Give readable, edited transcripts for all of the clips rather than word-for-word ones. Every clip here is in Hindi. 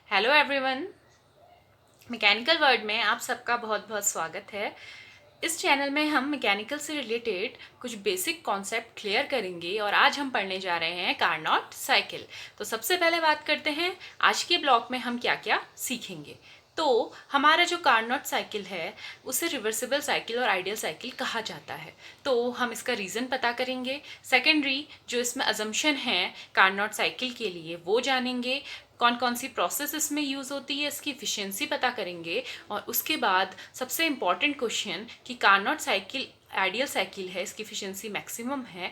हेलो एवरीवन, मैकेनिकल वर्ड में आप सबका बहुत बहुत स्वागत है। इस चैनल में हम मैकेनिकल से रिलेटेड कुछ बेसिक कॉन्सेप्ट क्लियर करेंगे और आज हम पढ़ने जा रहे हैं कार्नोट साइकिल। तो सबसे पहले बात करते हैं आज के ब्लॉग में हम क्या क्या सीखेंगे। तो हमारा जो कार्नोट साइकिल है उसे रिवर्सिबल साइकिल और आइडियल साइकिल कहा जाता है। तो हम इसका रीज़न पता करेंगे। सेकेंडरी जो इसमें अजम्पशन है कार्नोट साइकिल के लिए वो जानेंगे। कौन कौन सी प्रोसेस इसमें यूज़ होती है, इसकी एफिशिएंसी पता करेंगे। और उसके बाद सबसे इम्पॉर्टेंट क्वेश्चन कि कार्नोट साइकिल आइडियल साइकिल है, इसकी एफिशिएंसी मैक्सिमम है,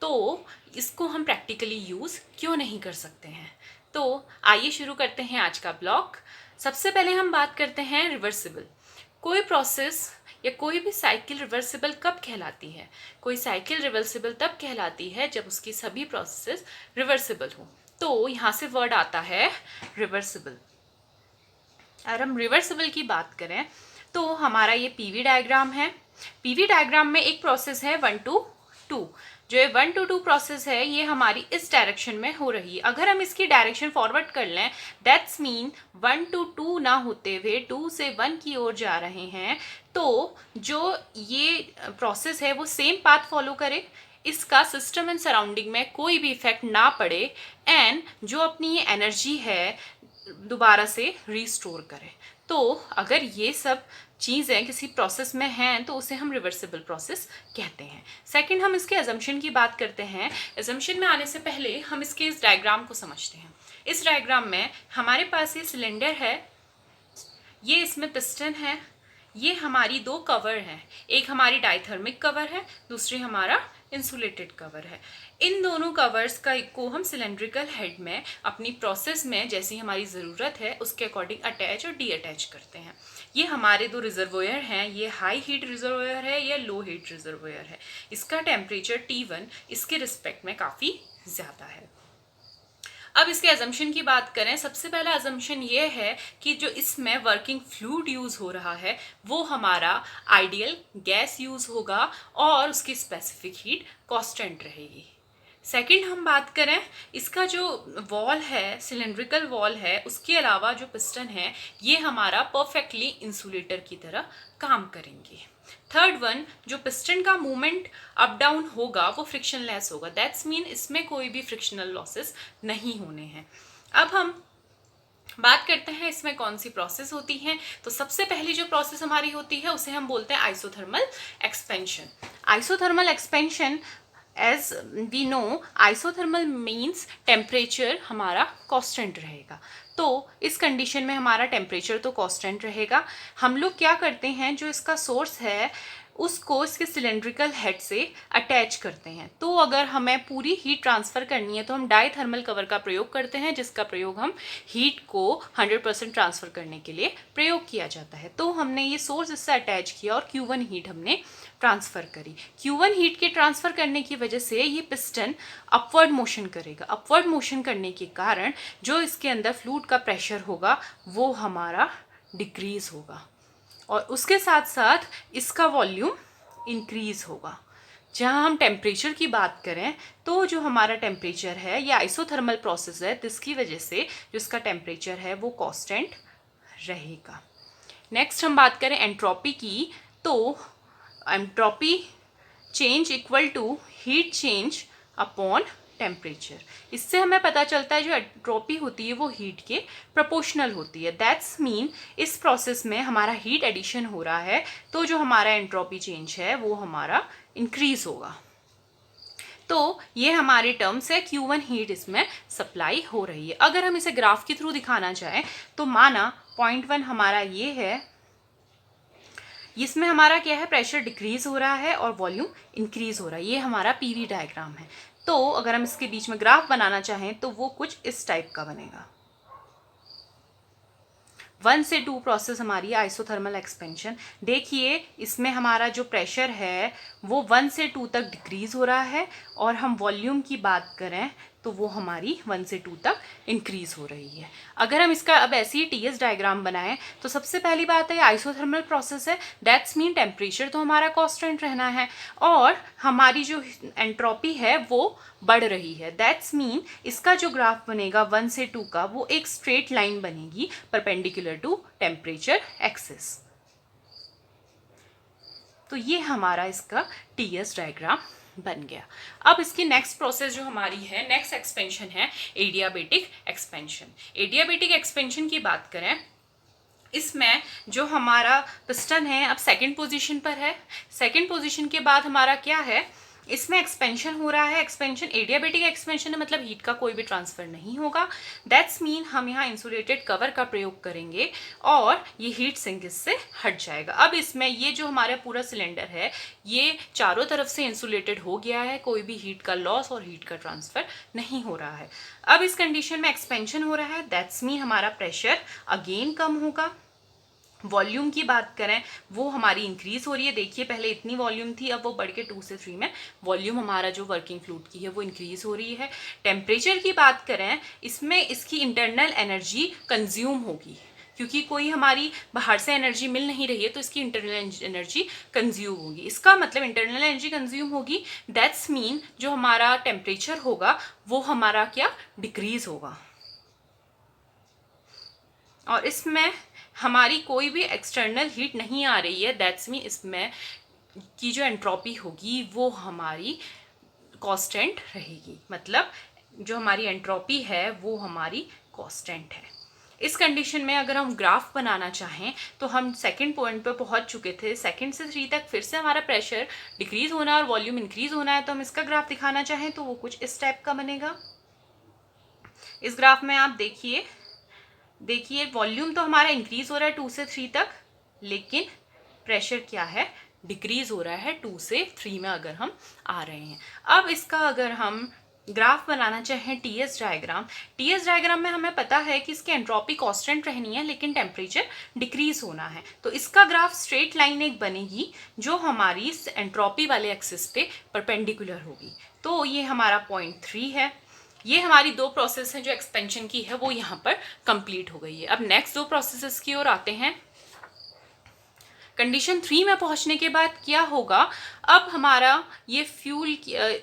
तो इसको हम प्रैक्टिकली यूज़ क्यों नहीं कर सकते हैं। तो आइए शुरू करते हैं आज का ब्लॉग। सबसे पहले हम बात करते हैं रिवर्सिबल। कोई प्रोसेस या कोई भी साइकिल रिवर्सिबल कब कहलाती है? कोई साइकिल रिवर्सिबल तब कहलाती है जब उसकी सभी प्रोसेस रिवर्सिबल हो। तो यहाँ से वर्ड आता है रिवर्सिबल। अगर हम रिवर्सिबल की बात करें तो हमारा ये पीवी डायग्राम है। पीवी डायग्राम में एक प्रोसेस है 1 to 2। जो ये 1 to 2 प्रोसेस है ये हमारी इस डायरेक्शन में हो रही है। अगर हम इसकी डायरेक्शन फॉरवर्ड कर लें दैट्स मीन 1 to 2 ना होते हुए 2 से 1 की ओर जा रहे हैं, तो जो ये प्रोसेस है वो सेम पाथ फॉलो करे, इसका सिस्टम एंड सराउंडिंग में कोई भी इफेक्ट ना पड़े एंड जो अपनी ये एनर्जी है दोबारा से रिस्टोर करे। तो अगर ये सब चीज़ें किसी प्रोसेस में हैं तो उसे हम रिवर्सिबल प्रोसेस कहते हैं। सेकंड, हम इसके अजम्पशन की बात करते हैं। अजम्पशन में आने से पहले हम इसके इस डायग्राम को समझते हैं। इस डायग्राम में हमारे पास ये सिलेंडर है, ये इसमें पिस्टन है, ये हमारी दो कवर हैं। एक हमारी डाइथर्मिक कवर है, दूसरी हमारा इंसुलेटेड कवर है। इन दोनों कवर्स को हम सिलेंड्रिकल हेड में अपनी प्रोसेस में जैसी हमारी ज़रूरत है उसके अकॉर्डिंग अटैच और डी अटैच करते हैं। ये हमारे दो रिजर्वोयर हैं, ये हाई हीट रिजर्वोयर है, ये लो हीट रिजर्वोयर है। इसका टेम्परेचर T1 इसके रिस्पेक्ट में काफ़ी ज़्यादा है। अब इसके अजम्पशन की बात करें, सबसे पहला अजम्पशन ये है कि जो इसमें वर्किंग फ्लूइड यूज़ हो रहा है वो हमारा आइडियल गैस यूज़ होगा और उसकी स्पेसिफिक हीट कांस्टेंट रहेगी। सेकंड, हम बात करें इसका जो वॉल है, सिलेंड्रिकल वॉल है, उसके अलावा जो पिस्टन है ये हमारा परफेक्टली इंसुलेटर की तरह काम करेंगे। थर्ड वन, जो पिस्टन का मूवमेंट अप डाउन होगा वो फ्रिक्शनलेस होगा, दैट्स मीन इसमें कोई भी फ्रिक्शनल लॉसेस नहीं होने हैं। अब हम बात करते हैं इसमें कौन सी प्रोसेस होती है। तो सबसे पहली जो प्रोसेस हमारी होती है उसे हम बोलते हैं isothermal expansion. Isothermal expansion, as we know, isothermal means temperature हमारा कांस्टेंट रहेगा। तो इस कंडीशन में हमारा टेम्परेचर तो कांस्टेंट रहेगा। हम लोग क्या करते हैं, जो इसका सोर्स है उसको इसके सिलेंड्रिकल हेड से अटैच करते हैं। तो अगर हमें पूरी हीट ट्रांसफ़र करनी है तो हम डाई थर्मल कवर का प्रयोग करते हैं, जिसका प्रयोग हम हीट को 100% ट्रांसफ़र करने के लिए प्रयोग किया जाता है। तो हमने ये सोर्स इससे अटैच किया और Q1 हीट हमने ट्रांसफ़र करी। Q1 हीट के ट्रांसफ़र करने की वजह से ये पिस्टन अपवर्ड मोशन करेगा। अपवर्ड मोशन करने के कारण जो इसके अंदर फ्लूइड का प्रेशर होगा वो हमारा डिक्रीज़ होगा और उसके साथ साथ इसका वॉल्यूम इंक्रीज़ होगा। जहाँ हम टेम्परेचर की बात करें तो जो हमारा टेम्परेचर है ये आइसोथर्मल प्रोसेस है, जिसकी वजह से जो इसका टेम्परेचर है वो कांस्टेंट रहेगा। नेक्स्ट हम बात करें एंट्रोपी की, तो entropy change equal to heat change upon temperature. इससे हमें पता चलता है जो एंट्रोपी होती है वो हीट के प्रोपोर्शनल होती है। दैट्स मीन इस प्रोसेस में हमारा हीट एडिशन हो रहा है तो जो हमारा एंट्रोपी चेंज है वो हमारा इंक्रीज होगा। तो ये हमारे टर्म्स है, Q1 हीट इसमें सप्लाई हो रही है। अगर हम इसे ग्राफ के थ्रू दिखाना चाहें तो माना पॉइंट 1 हमारा ये है, इसमें हमारा क्या है, प्रेशर डिक्रीज हो रहा है और वॉल्यूम इंक्रीज हो रहा है। ये हमारा पीवी डायग्राम है। तो अगर हम इसके बीच में ग्राफ बनाना चाहें तो वो कुछ इस टाइप का बनेगा। 1 से 2 प्रोसेस हमारी आइसोथर्मल एक्सपेंशन। देखिए इसमें हमारा जो प्रेशर है वो 1 से 2 तक डिक्रीज हो रहा है और हम वॉल्यूम की बात करें तो वो हमारी 1 से 2 तक इंक्रीज हो रही है। अगर हम इसका अब ऐसे ही टीएस डायग्राम बनाएं तो सबसे पहली बात है आइसोथर्मल प्रोसेस है, दैट्स मीन टेम्परेचर तो हमारा कांस्टेंट रहना है और हमारी जो एंट्रोपी है वो बढ़ रही है। दैट्स मीन इसका जो ग्राफ बनेगा 1 से 2 का वो एक स्ट्रेट लाइन बनेगी परपेंडिकुलर टू टेम्परेचर एक्सिस। तो ये हमारा इसका टीएस डायग्राम बन गया। अब इसकी नेक्स्ट प्रोसेस जो हमारी है, नेक्स्ट एक्सपेंशन है एडियाबेटिक एक्सपेंशन। एडियाबेटिक एक्सपेंशन की बात करें, इसमें जो हमारा पिस्टन है अब सेकंड पोजीशन पर है। सेकंड पोजीशन के बाद हमारा क्या है, इसमें एक्सपेंशन हो रहा है। एक्सपेंशन एडियाबेटिक एक्सपेंशन है, मतलब हीट का कोई भी ट्रांसफर नहीं होगा। दैट्स मीन हम यहाँ इंसुलेटेड कवर का प्रयोग करेंगे और ये हीट सिंक इससे हट जाएगा। अब इसमें ये जो हमारा पूरा सिलेंडर है ये चारों तरफ से इंसुलेटेड हो गया है, कोई भी हीट का लॉस और हीट का ट्रांसफर नहीं हो रहा है। अब इस कंडीशन में एक्सपेंशन हो रहा है, दैट्स मीन हमारा प्रेशर अगेन कम होगा। वॉल्यूम की बात करें वो हमारी इंक्रीज हो रही है। देखिए पहले इतनी वॉल्यूम थी, अब वो बढ़ के 2 से 3 में वॉल्यूम हमारा जो वर्किंग फ्लूइड की है वो इंक्रीज हो रही है। टेम्परेचर की बात करें, इसमें इसकी इंटरनल एनर्जी कंज्यूम होगी, क्योंकि कोई हमारी बाहर से एनर्जी मिल नहीं रही है तो इसकी इंटरनल एनर्जी कंज्यूम होगी। इसका मतलब इंटरनल एनर्जी कंज्यूम होगी, दैट्स मीन जो हमारा टेम्परेचर होगा वो हमारा क्या डिक्रीज होगा। और इसमें हमारी कोई भी एक्सटर्नल हीट नहीं आ रही है, दैट्स मीन इसमें की जो एंट्रोपी होगी वो हमारी कांस्टेंट रहेगी, मतलब जो हमारी एंट्रोपी है वो हमारी कांस्टेंट है। इस कंडीशन में अगर हम ग्राफ बनाना चाहें तो हम सेकंड पॉइंट पे पहुंच चुके थे, सेकंड से 3 तक फिर से हमारा प्रेशर डिक्रीज होना और वॉल्यूम इंक्रीज होना है। तो हम इसका ग्राफ दिखाना चाहें तो वो कुछ इस टाइप का बनेगा। इस ग्राफ में आप देखिए वॉल्यूम तो हमारा इंक्रीज हो रहा है 2 से 3 तक, लेकिन प्रेशर क्या है, डिक्रीज हो रहा है 2 से 3 में अगर हम आ रहे हैं। अब इसका अगर हम ग्राफ बनाना चाहें टीएस डायग्राम में हमें पता है कि इसकी एंट्रोपी कांस्टेंट रहनी है लेकिन टेम्परेचर डिक्रीज होना है। तो इसका ग्राफ स्ट्रेट लाइन एक बनेगी जो हमारी एंट्रोपी वाले एक्सिस पे परपेंडिकुलर होगी। तो ये हमारा पॉइंट 3 है। ये हमारी 2 प्रोसेस हैं जो एक्सपेंशन की है वो यहाँ पर कंप्लीट हो गई है। अब नेक्स्ट 2 प्रोसेसेस की ओर आते हैं। कंडीशन 3 में पहुंचने के बाद क्या होगा, अब हमारा ये फ्यूल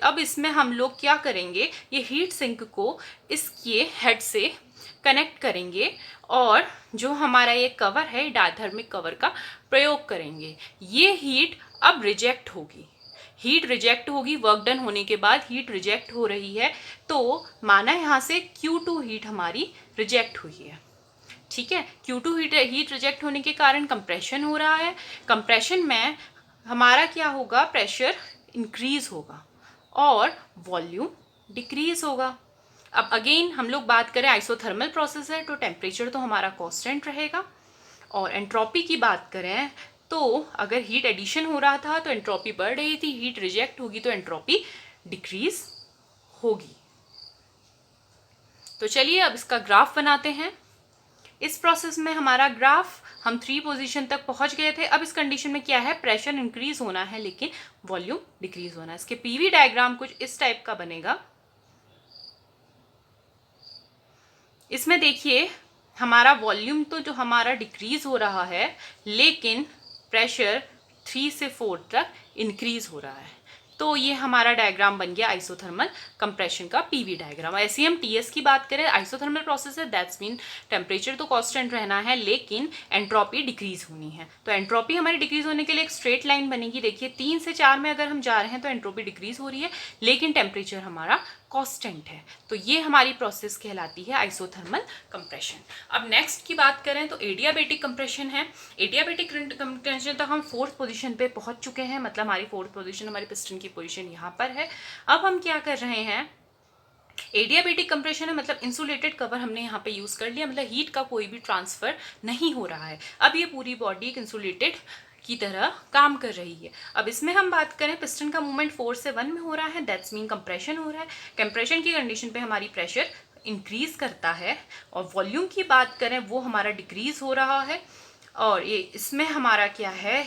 अब इसमें हम लोग क्या करेंगे, ये हीट सिंक को इसके हेड से कनेक्ट करेंगे और जो हमारा ये कवर है डायथर्मिक कवर का प्रयोग करेंगे। ये हीट अब रिजेक्ट होगी, वर्क डन होने के बाद हीट रिजेक्ट हो रही है। तो माना यहाँ से Q2 हीट हमारी रिजेक्ट हुई है, ठीक है। Q2 हीट रिजेक्ट होने के कारण कंप्रेशन हो रहा है। कंप्रेशन में हमारा क्या होगा, प्रेशर इंक्रीज होगा और वॉल्यूम डिक्रीज होगा। अब अगेन हम लोग बात करें आइसोथर्मल प्रोसेस है तो टेम्परेचर तो हमारा कांस्टेंट रहेगा। और एंट्रोपी की बात करें तो अगर हीट एडिशन हो रहा था तो एंट्रोपी बढ़ रही थी, हीट रिजेक्ट होगी तो एंट्रोपी डिक्रीज होगी। तो चलिए अब इसका ग्राफ बनाते हैं। इस प्रोसेस में हमारा ग्राफ हम 3 पोजीशन तक पहुंच गए थे। अब इस कंडीशन में क्या है, प्रेशर इंक्रीज होना है लेकिन वॉल्यूम डिक्रीज होना है। इसके पीवी डायग्राम कुछ इस टाइप का बनेगा। इसमें देखिए हमारा वॉल्यूम तो जो हमारा डिक्रीज हो रहा है लेकिन प्रेशर 3 से 4 तक इंक्रीज हो रहा है। तो ये हमारा डायग्राम बन गया आइसोथर्मल कंप्रेशन का पीवी डायग्राम। ऐसे हम टीएस की बात करें, आइसोथर्मल प्रोसेस है, दैट्स मीन टेम्परेचर तो कांस्टेंट रहना है लेकिन एंट्रोपी डिक्रीज होनी है। तो एंट्रोपी हमारी डिक्रीज होने के लिए एक स्ट्रेट लाइन बनेगी। देखिए 3 से 4 में अगर हम जा रहे हैं तो एंट्रोपी डिक्रीज हो रही है लेकिन टेम्परेचर हमारा कांस्टेंट है। तो ये हमारी प्रोसेस कहलाती है आइसोथर्मल कंप्रेशन। अब नेक्स्ट की बात करें तो एडियाबेटिक कंप्रेशन है। एडियाबेटिक कंप्रेशन तक हम 4th पोजीशन पे पहुंच चुके हैं, मतलब हमारी 4th पोजीशन, हमारी पिस्टन की पोजीशन यहाँ पर है। अब हम क्या कर रहे हैं, एडियाबेटिक कंप्रेशन है मतलब इंसुलेटेड कवर हमने यहाँ पे यूज कर लिया, मतलब हीट का कोई भी ट्रांसफर नहीं हो रहा है। अब ये पूरी बॉडी एक इंसुलेटेड की तरह काम कर रही है। अब इसमें हम बात करें, पिस्टन का मूवमेंट 4 से 1 में हो रहा है, दैट्स मीन कंप्रेशन हो रहा है। कंप्रेशन की कंडीशन पे हमारी प्रेशर इंक्रीज करता है और वॉल्यूम की बात करें वो हमारा डिक्रीज हो रहा है। और ये इसमें हमारा क्या है,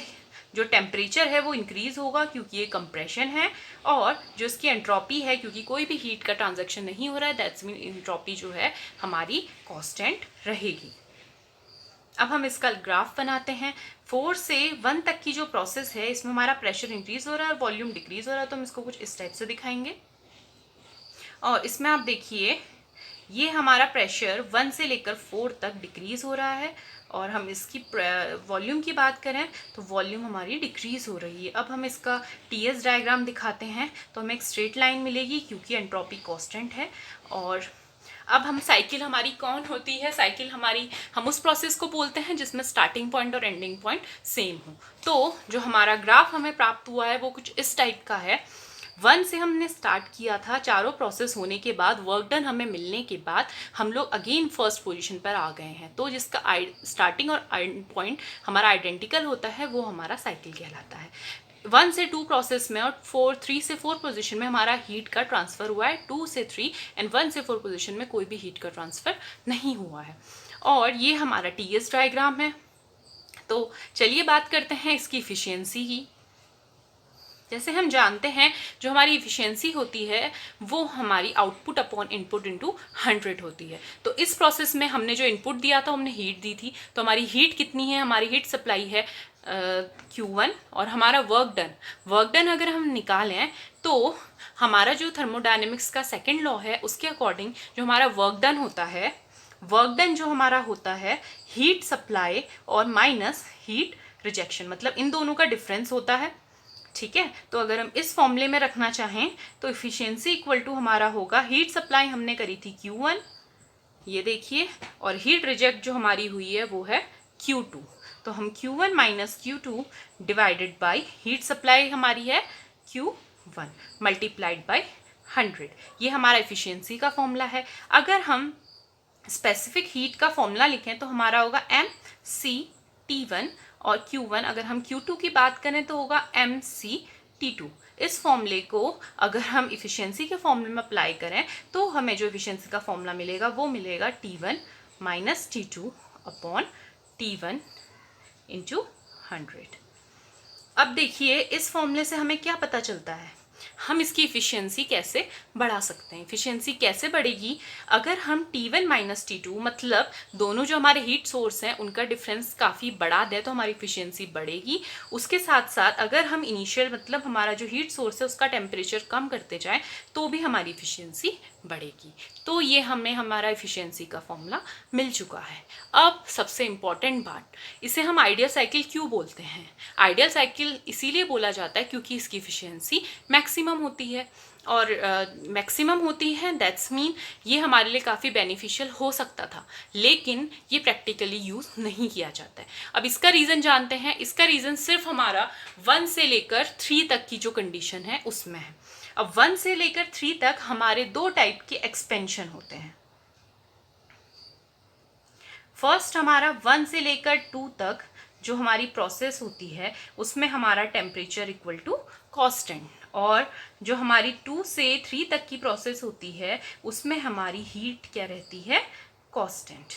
जो टेम्परेचर है वो इंक्रीज होगा क्योंकि ये कंप्रेशन है, और जो इसकी एंट्रोपी है क्योंकि कोई भी हीट का ट्रांजैक्शन नहीं हो रहा है, दैट्स मीन एंट्रोपी जो है हमारी कांस्टेंट रहेगी। अब हम इसका ग्राफ बनाते हैं। 4 से 1 तक की जो प्रोसेस है इसमें हमारा प्रेशर इंक्रीज हो रहा है और वॉल्यूम डिक्रीज हो रहा है, तो हम इसको कुछ इस टाइप से दिखाएंगे। और इसमें आप देखिए ये हमारा प्रेशर 1 से लेकर 4 तक डिक्रीज हो रहा है, और हम इसकी वॉल्यूम की बात करें तो वॉल्यूम हमारी डिक्रीज हो रही है। अब हम इसका टीएस डायग्राम दिखाते हैं तो हमें एक स्ट्रेट लाइन मिलेगी क्योंकि एंट्रोपी कांस्टेंट है। और अब हम साइकिल हमारी कौन होती है, साइकिल हमारी हम उस प्रोसेस को बोलते हैं जिसमें स्टार्टिंग पॉइंट और एंडिंग पॉइंट सेम हो। तो जो हमारा ग्राफ हमें प्राप्त हुआ है वो कुछ इस टाइप का है। 1 से हमने स्टार्ट किया था, चारों प्रोसेस होने के बाद वर्क डन हमें मिलने के बाद हम लोग अगेन फर्स्ट पोजीशन पर आ गए हैं। तो जिसका स्टार्टिंग और एंड पॉइंट हमारा आइडेंटिकल होता है वो हमारा साइकिल कहलाता है। 1 से 2 प्रोसेस में और 3 से 4 पोजीशन में हमारा हीट का ट्रांसफ़र हुआ है। 2 से 3 एंड 1 से 4 पोजीशन में कोई भी हीट का ट्रांसफ़र नहीं हुआ है। और ये हमारा टीएस डायग्राम है। तो चलिए बात करते हैं इसकी इफ़िशियंसी की। जैसे हम जानते हैं जो हमारी इफ़िशियंसी होती है वो हमारी आउटपुट अपॉन इनपुट इनटू 100 होती है। तो इस प्रोसेस में हमने जो इनपुट दिया था हमने हीट दी थी, तो हमारी हीट कितनी है, हमारी हीट सप्लाई है Q1, और हमारा वर्क डन अगर हम निकालें तो हमारा जो थर्मोडायनेमिक्स का सेकेंड लॉ है उसके अकॉर्डिंग जो हमारा वर्क डन होता है, वर्क डन जो हमारा होता है हीट सप्लाई और माइनस हीट रिजेक्शन, मतलब इन दोनों का डिफरेंस होता है। ठीक है, तो अगर हम इस फॉर्मूले में रखना चाहें तो इफिशियंसी इक्वल टू हमारा होगा, हीट सप्लाई हमने करी थी Q1, ये देखिए, और हीट रिजेक्ट जो हमारी हुई है वो है Q2। तो हम Q1 minus Q2 divided by heat supply हमारी है Q1 मल्टीप्लाइड बाई 100, ये हमारा इफिशियंसी का फॉर्मूला है। अगर हम स्पेसिफिक हीट का फॉर्मूला लिखें तो हमारा होगा mCT1, और Q1 अगर हम Q2 की बात करें तो होगा mCT2। इस फॉर्मूले को अगर हम इफ़िशियंसी के फॉर्मूले में अप्लाई करें तो हमें जो इफ़िशियंसी का फॉर्मूला मिलेगा वो मिलेगा T1 minus T2 upon T1 into 100। अब देखिए इस फॉर्मूले से हमें क्या पता चलता है, हम इसकी इफ़िशियंसी कैसे बढ़ा सकते हैं। इफ़िशियंसी कैसे बढ़ेगी, अगर हम T1 माइनस T2 मतलब दोनों जो हमारे हीट सोर्स हैं उनका डिफरेंस काफ़ी बढ़ा दें तो हमारी इफ़िशियंसी बढ़ेगी। उसके साथ साथ अगर हम इनिशियल मतलब हमारा जो हीट सोर्स है उसका टेम्परेचर कम करते जाएं तो भी हमारी इफ़िशियंसी बढ़ेगी। तो ये हमें हमारा इफ़िशियंसी का फॉर्मूला मिल चुका है। अब सबसे इम्पॉर्टेंट बात, इसे हम आइडियल साइकिल क्यों बोलते हैं। आइडियल साइकिल इसीलिए बोला जाता है क्योंकि इसकी इफ़िशियंसी मैक्सिमम होती है, और मैक्सिमम होती है दैट्स मीन ये हमारे लिए काफ़ी बेनिफिशियल हो सकता था, लेकिन ये प्रैक्टिकली यूज़ नहीं किया जाता है। अब इसका रीज़न जानते हैं। इसका रीज़न सिर्फ हमारा 1 से लेकर 3 तक की जो कंडीशन है उसमें है। अब 1 से लेकर 3 तक हमारे 2 टाइप के एक्सपेंशन होते हैं। फर्स्ट हमारा 1 से लेकर 2 तक जो हमारी प्रोसेस होती है उसमें हमारा टेम्परेचर इक्वल टू कांस्टेंट, और जो हमारी 2 से 3 तक की प्रोसेस होती है उसमें हमारी हीट क्या रहती है, कांस्टेंट।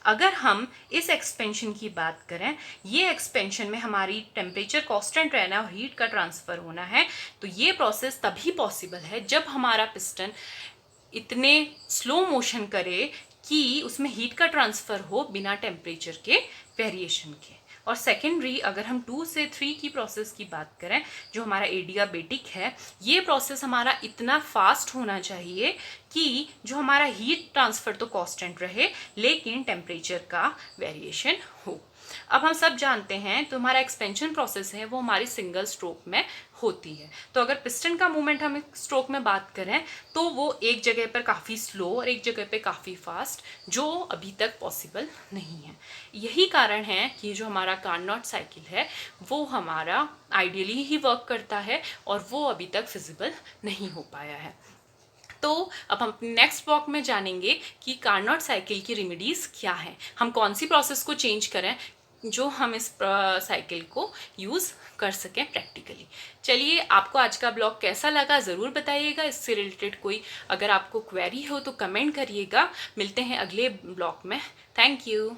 अगर हम इस एक्सपेंशन की बात करें, ये एक्सपेंशन में हमारी टेम्परेचर कांस्टेंट रहना और हीट का ट्रांसफ़र होना है, तो ये प्रोसेस तभी पॉसिबल है जब हमारा पिस्टन इतने स्लो मोशन करे कि उसमें हीट का ट्रांसफ़र हो बिना टेम्परेचर के वेरिएशन के। और सेकेंडरी अगर हम 2 से 3 की प्रोसेस की बात करें जो हमारा एडियाबेटिक है, ये प्रोसेस हमारा इतना फास्ट होना चाहिए कि जो हमारा हीट ट्रांसफ़र तो कांस्टेंट रहे लेकिन टेम्परेचर का वेरिएशन हो। अब हम सब जानते हैं तो हमारा एक्सपेंशन प्रोसेस है वो हमारी सिंगल स्ट्रोक में होती है। तो अगर पिस्टन का मूवमेंट हम एक स्ट्रोक में बात करें तो वो एक जगह पर काफ़ी स्लो और एक जगह पे काफ़ी फास्ट, जो अभी तक पॉसिबल नहीं है। यही कारण है कि जो हमारा कार्नोट साइकिल है वो हमारा आइडियली ही वर्क करता है और वो अभी तक फिजिबल नहीं हो पाया है। तो अब हम नेक्स्ट ब्लॉक में जानेंगे कि कार्नोट साइकिल की रेमेडीज़ क्या हैं, हम कौन सी प्रोसेस को चेंज करें जो हम इस साइकिल को यूज़ कर सकें प्रैक्टिकली। चलिए, आपको आज का ब्लॉग कैसा लगा ज़रूर बताइएगा। इससे रिलेटेड कोई अगर आपको क्वेरी हो तो कमेंट करिएगा। मिलते हैं अगले ब्लॉग में। Thank you.